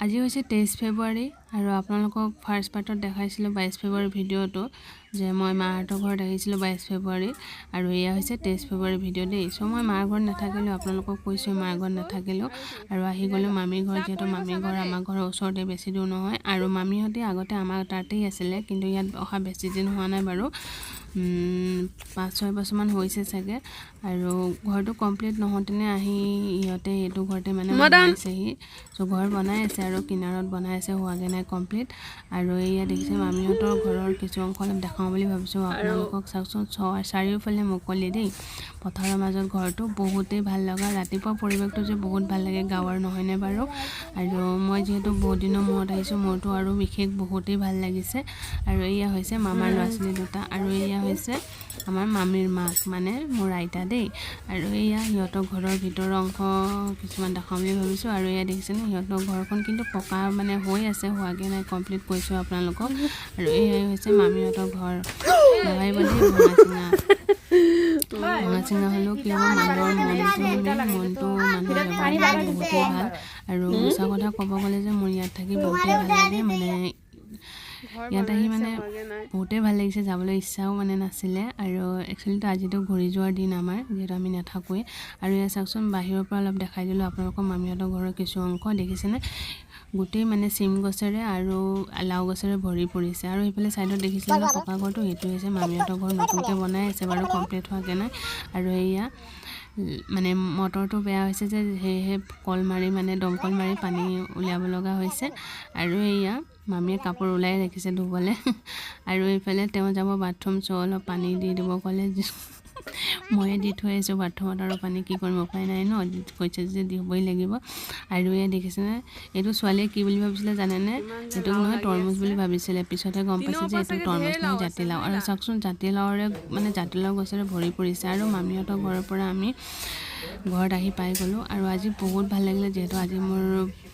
আজি হৈছে 23 ফেব্ৰুৱাৰী আৰু আপোনালোকক ফাৰ্ষ্ট পাৰ্টত দেখাইছিলোঁ 22 ফেব্ৰুৱাৰী ভিডিঅ'টো যে মই মাহঁতৰ ঘৰত আহিছিলোঁ 22 ফেব্ৰুৱাৰী আৰু এয়া হৈছে 23 ফেব্ৰুৱাৰী ভিডিঅ' দেই। চ' মই মাৰ ঘৰত নাথাকিলোঁ, আপোনালোকক কৈছোঁ মাৰ ঘৰত নাথাকিলোঁ আৰু আহি গ'লোঁ মামীৰ ঘৰত, যিহেতু মামীৰ ঘৰ আমাৰ ঘৰৰ ওচৰতে, বেছি দূৰ নহয়। আৰু মামীহঁতে আগতে আমাৰ তাতেই আছিলে, কিন্তু ইয়াত অহা বেছি দিন হোৱা নাই বাৰু, 5-6 বছৰমান হৈছে চাগে। আৰু ঘৰটো কমপ্লিট নহওঁতেনে আহি ইহঁতে এইটো ঘৰতে মানে বনাইছেহি। চ' ঘৰ বনাই আছে আৰু কিনাৰত বনাই আছে, হোৱাগৈ নাই কমপ্লিট। আৰু এয়া দেখিছে মামীহঁতৰ ঘৰৰ কিছু অংশ অলপ দেখাওঁ বুলি ভাবিছোঁ আপোনালোকক। চাওকচোন, চাৰিওফালে মুকলি দেই, পথাৰৰ মাজত ঘৰটো বহুতেই ভাল লগা। ৰাতিপুৱা পৰিৱেশটো যে বহুত ভাল লাগে, গাঁৱৰ নহয়নে বাৰু। আৰু মই যিহেতু বহুত দিনৰ মূৰত আহিছোঁ, মোৰতো আৰু বিশেষ বহুতেই ভাল লাগিছে। আৰু এয়া হৈছে মামাৰ ল'ৰা ছোৱালী দুটা, আৰু এয়া হৈছে আমাৰ মামীৰ মাক, মানে মোৰ আইতা দেই। আৰু এয়া সিহঁতৰ ঘৰৰ ভিতৰৰ অংশ কিছুমান দেখাওঁ বুলি ভাবিছোঁ। আৰু এয়া দেখিছেনে, সিহঁতৰ ঘৰখন কিন্তু পকা মানে হৈ আছে, হোৱাগৈ নাই কমপ্লিট কৈছোঁ আপোনালোকক। আৰু এয়াই হৈছে মামীহঁতৰ ঘৰ। নাভাবিব দেই ভঙা চিঙা হ'লেও কি হ'ব, মানুহৰ মনটো মানুহৰ ব্যৱহাৰ বহুতেই ভাল। আৰু সঁচা কথা ক'ব গ'লে যে মোৰ ইয়াত থাকি বহুতেই ভাল লাগে, মানে ইয়াত আহি মানে বহুতেই ভাল লাগিছে, যাবলৈ ইচ্ছাও মানে নাছিলে। আৰু একচুৱেলিটো আজিতো ঘূৰি যোৱাৰ দিন আমাৰ, যিহেতু আমি নাথাকোঁৱেই। আৰু এয়া চাওকচোন, বাহিৰৰ পৰা অলপ দেখাই দিলোঁ আপোনালোকক মামীহঁতৰ ঘৰৰ কিছু অংশ। দেখিছেনে, গোটেই মানে চিম গছেৰে আৰু লাও গছেৰে ভৰি পৰিছে। আৰু সেইফালে ছাইডত দেখিছিলে ন পকা ঘৰটো, সেইটো হৈছে মামীহঁতৰ ঘৰ, নতুনকৈ বনাই আছে বাৰু, কমপ্লিট হোৱাকৈ নাই। আৰু এয়া মানে মটৰটো বেয়া হৈছে যে, সেয়েহে কল মাৰি মানে দমকল মাৰি পানী উলিয়াব লগা হৈছে। আৰু এয়া মামীয়ে কাপোৰ ওলাই ৰাখিছে ধুবলৈ। আৰু এইফালে তেওঁ যাব বাথৰুম, চ' অলপ পানী দি দিব ক'লে, ময়ে দি থৈ আহিছোঁ বাথৰুমত। আৰু পানী কি কৰিম, উপায় নাই ন, কৈছে যে দিবই লাগিব। আৰু এয়া দেখিছেনে, এইটো ছোৱালীয়ে কি বুলি ভাবিছিলে জানেনে, এইটো নহয় তৰমুজ বুলি ভাবিছিলে, পিছতহে গম পাইছে যে এইটো তৰমুজ নহয়, জাতিলাও। আৰু চাওকচোন, জাতিলাওৰে মানে জাতিলাও গছেৰে ভৰি পৰিছে। আৰু মামীহঁতৰ ঘৰৰ পৰা আমি ঘৰত আহি পাই গ'লোঁ। আৰু আজি বহুত ভাল লাগিলে, যিহেতু আজি মোৰ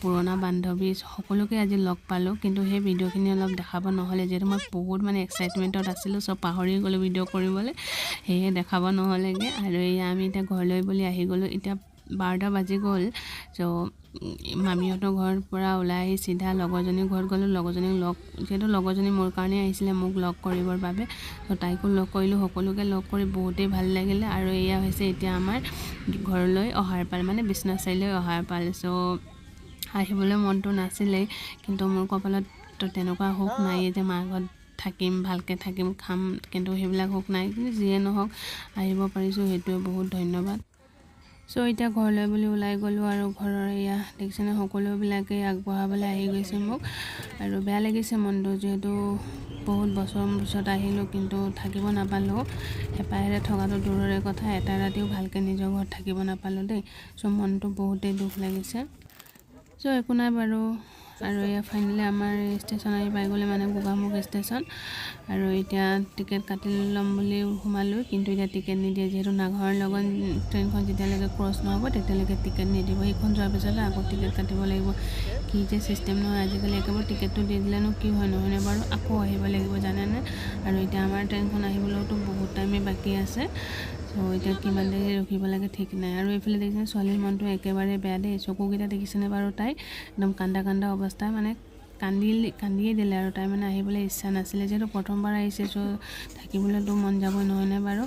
পুৰণা বান্ধৱী সকলোকে আজি লগ পালোঁ। কিন্তু সেই ভিডিঅ'খিনি অলপ দেখাব নহ'লে, যিহেতু মই বহুত মানে এক্সাইটমেণ্টত আছিলোঁ, চব পাহৰি গ'লোঁ ভিডিঅ' কৰিবলৈ, সেয়ে দেখাব নহ'লেগৈ। আৰু এয়া আমি এতিয়া ঘৰলৈ বুলি আহি গ'লোঁ। এতিয়া 12টা বাজি গ'ল। চ' মামীহঁতৰ ঘৰৰ পৰা ওলাই আহি চিধা লগৰজনীৰ ঘৰত গ'লোঁ। লগৰজনীক যিহেতু লগৰজনী মোৰ কাৰণে আহিছিলে, মোক লগ কৰিবৰ বাবে, ত' তাইকো লগ কৰিলোঁ। সকলোকে লগ কৰি বহুতেই ভাল লাগিলে। আৰু এয়া হৈছে এতিয়া আমাৰ ঘৰলৈ অহাৰ পাল, মানে বিশ্বনাথ চাৰিআলিলৈ অহাৰ পাল। চ' আহিবলৈ মনটো নাছিলেই, কিন্তু মোৰ কপালত তেনেকুৱা সুখ নাইয়ে যে মাৰ ঘৰত থাকিম, ভালকৈ থাকিম, খাম, কিন্তু সেইবিলাক সুখ নাই। কিন্তু যিয়ে নহওক আহিব পাৰিছোঁ, সেইটোৱে বহুত ধন্যবাদ। চ' এতিয়া ঘৰলৈ বুলি ওলাই গ'লোঁ। আৰু ঘৰৰ এয়া দেখিছেনে, সকলোবিলাকেই আগবঢ়াবলৈ আহি গৈছে মোক। আৰু বেয়া লাগিছে মনটো, যিহেতু বহুত বছৰৰ পিছত আহিলোঁ, কিন্তু থাকিব নাপালোঁ। হেঁপাহেৰে থকাটো দূৰৰে কথা, এটা ৰাতিও ভালকৈ নিজৰ ঘৰত থাকিব নাপালোঁ দেই। চ' মনটো বহুতেই দুখ লাগিছে। চ' একো নাই বাৰু। আৰু এয়া ফাইনেলি আমাৰ ষ্টেচন আহি পাই গ'লে, মানে গোগামুখ ষ্টেচন। আৰু এতিয়া টিকেট কাটি ল'ম বুলি সোমালোঁ, কিন্তু এতিয়া টিকেট নিদিয়ে, যিহেতু নাঘৰৰ লগত ট্ৰেইনখন যেতিয়ালৈকে ক্ৰছ নহ'ব তেতিয়ালৈকে টিকেট নিদিব। সেইখন যোৱাৰ পিছতে আকৌ টিকেট কাটিব লাগিব। কি যে চিষ্টেম নহয় আজিকালি, একেবাৰে টিকেটটো দি দিলেনো কি হয়, নহয়নে বাৰু, আকৌ আহিব লাগিব জানেনে। আৰু এতিয়া আমাৰ ট্ৰেইনখন আহিবলৈতো বহুত টাইমেই বাকী আছে। চ' এতিয়া কিমান দেৰি ৰখিব লাগে ঠিক নাই। আৰু এইফালে দেখিছেনে, ছোৱালীৰ মনটো একেবাৰে বেয়া দেই। চকুকেইটা দেখিছেনে বাৰু, তাই একদম কান্দা অৱস্থা, মানে কান্দিয়ে দিলে। আৰু তাই মানে আহিবলৈ ইচ্ছা নাছিলে, যিহেতু প্ৰথমবাৰ আহিছে, চ' থাকিবলৈতো মন যাবই, নহয়নে বাৰু।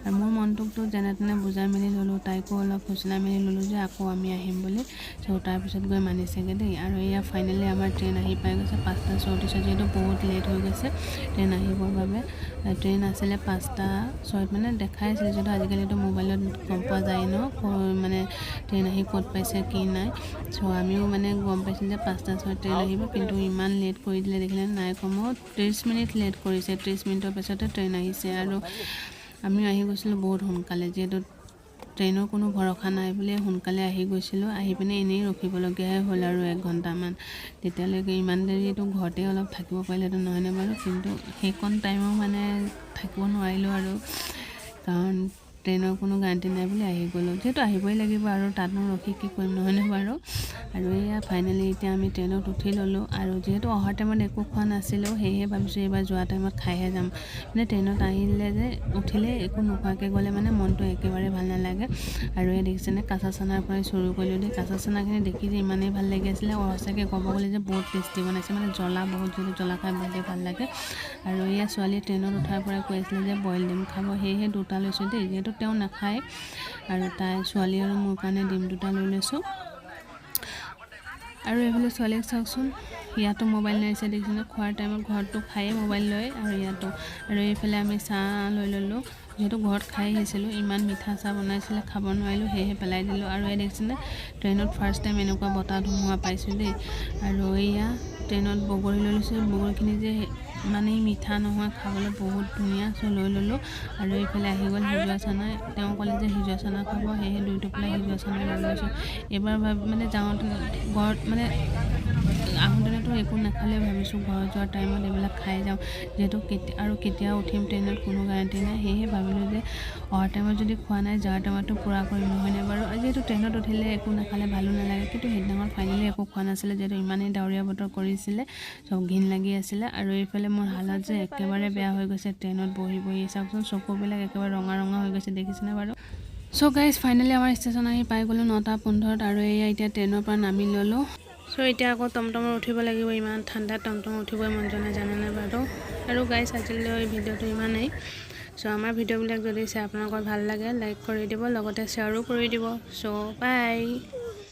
আৰু মোৰ মনটোকতো যেনে তেনে বুজাই মেলি ল'লোঁ, তাইকো অলপ ফুচলাই মেলি ল'লোঁ যে আকৌ আমি আহিম বুলি। চ' তাৰপিছত গৈ মানিছেগৈ দেই। আৰু এয়া ফাইনেলি আমাৰ ট্ৰেইন আহি পাই গৈছে 5:34, যিহেতু বহুত লেট হৈ গৈছে ট্ৰেইন আহিবৰ বাবে। ট্ৰেইন আছিলে 5:06, মানে দেখাই আছিলে, যিহেতু আজিকালিতো মোবাইলত গম পোৱা যায় ন, মানে ট্ৰেইন আহি ক'ত পাইছে কি নাই। চ' আমিও মানে গম পাইছিলোঁ যে 5:06 ট্ৰেইন আহিব, কিন্তু ইমান লেট কৰি দিলে দেখিলে, নাই কমেও 30 মিনিট লেট কৰিছে। 30 মিনিটৰ পিছতে ট্ৰেইন আহিছে। আৰু আমিও আহি গৈছিলোঁ বহুত সোনকালে, যিহেতু ট্ৰেইনৰ কোনো ভৰসা নাই বুলিয়ে সোনকালে আহি গৈছিলোঁ। আহি পিনে এনেই ৰখিবলগীয়াহে হ'ল আৰু 1 ঘণ্টামান। তেতিয়ালৈকে ইমান দেৰিতো ঘৰতে অলপ থাকিব পাৰিলেতো, নহয়নে বাৰু। কিন্তু সেইকণ টাইমো মানে থাকিব নোৱাৰিলোঁ আৰু, কাৰণ ট্ৰেইনৰ কোনো গাৰাণ্টি নাই বুলি আহি গ'লোঁ যিহেতু আহিবই লাগিব আৰু তাতনো ৰখি কি কৰিম নহয়নে বাৰু আৰু এয়া ফাইনেলি এতিয়া আমি ট্ৰেইনত উঠি ল'লোঁ আৰু যিহেতু অহাৰ টাইমত একো খোৱা নাছিলোঁ সেয়েহে ভাবিছোঁ এইবাৰ যোৱা টাইমত খাইহে যাম মানে ট্ৰেইনত আহিলে যে উঠিলে একো নোখোৱাকৈ গ'লে মানে মনটো একেবাৰে ভাল নালাগে আৰু এই দেখিছেনে কাঁচা চানাৰ পৰাই চুৰু কৰিলোঁ দেই কাঁচা চানাখিনি দেখি যে ইমানেই ভাল লাগি আছিলে সঁচাকৈ ক'ব গ'লে যে বহুত টেষ্টি বনাইছে মানে জ্বলা বহুত যিহেতু জ্বলা খাই বহুতেই ভাল লাগে আৰু এয়া ছোৱালীয়ে ট্ৰেইনত উঠাৰ পৰা কৈ আছিলে যে বইল ডিম খাব সেয়েহে দুটা লৈছোঁ দেই যিহেতু তেওঁ নাখায় আৰু তাই ছোৱালী আৰু মোৰ কাৰণে ডিম দুটা লৈ লৈছোঁ আৰু এইফালে ছোৱালীক চাওকচোন ইয়াতো মোবাইল লৈছে দেখিছেনে খোৱাৰ টাইমত ঘৰতো খায়ে মোবাইল লয় আৰু ইয়াতো আৰু এইফালে আমি চাহ লৈ ল'লোঁ যিহেতু ঘৰত খাই আহিছিলোঁ ইমান মিঠা চাহ বনাইছিলে খাব নোৱাৰিলোঁ সেয়েহে পেলাই দিলোঁ আৰু এই দেখিছেনে ট্ৰেইনত ফাৰ্ষ্ট টাইম এনেকুৱা বতাহ ধুমুহা পাইছোঁ দেই আৰু এয়া ট্ৰেইনত বগৰী লৈ লৈছোঁ বগৰীখিনি যে মানে মিঠা নহয় খাবলৈ বহুত ধুনীয়া লৈ ল'লোঁ আৰু এইফালে আহি গ'ল সিজোৱা চানা তেওঁ ক'লে যে সিজোৱা চানা খাব সেয়েহে দুই টোপোলা সিজোৱা চানা লৈ লৈছোঁ এইবাৰ মানে যাওঁতে ঘৰত মানে আহোঁতেতো একো নাখালেও ভাবিছোঁ ঘৰত যোৱাৰ টাইমত এইবিলাক খাই যাওঁ যিহেতু কেতিয়া উঠিম ট্ৰেইনত কোনো গাৰাণ্টি নাই সেয়েহে ভাবিলোঁ যে অহাৰ টাইমত যদি খোৱা নাই যোৱাৰ টাইমতো পূৰা কৰিম নহয়নে বাৰু যিহেতু ট্ৰেইনত উঠিলে একো নাখালে ভালো নালাগে কিন্তু সেইদিনাখন ফাইনেলি একো খোৱা নাছিলে যিহেতু ইমানেই ডাৱৰীয়া বতৰ কৰিছিলে চব ঘিণ লাগি আছিলে আৰু এইফালে মোৰ হালত যে একেবাৰে বেয়া হৈ গৈছে ট্ৰেইনত বহি চাওকচোন চকুবিলাক একেবাৰে ৰঙা ৰঙা হৈ গৈছে দেখিছেনে বাৰু চ' গাইজ ফাইনেলি আমাৰ ষ্টেচন আহি পাই গ'লোঁ 9:15 আৰু এয়া এতিয়া ট্ৰেইনৰ পৰা নামি ল'লোঁ চ' এতিয়া আকৌ টমটমত উঠিব লাগিব ইমান ঠাণ্ডা টমটমত উঠিবই মন যোৱা নাই জানেনে বাৰু আৰু গাইজ আজিলৈ ভিডিঅ'টো ইমানেই চ' আমাৰ ভিডিঅ'বিলাক যদি চাই আপোনালোকৰ ভাল লাগে লাইক কৰি দিব লগতে শ্বেয়াৰো কৰি দিব চ' বাই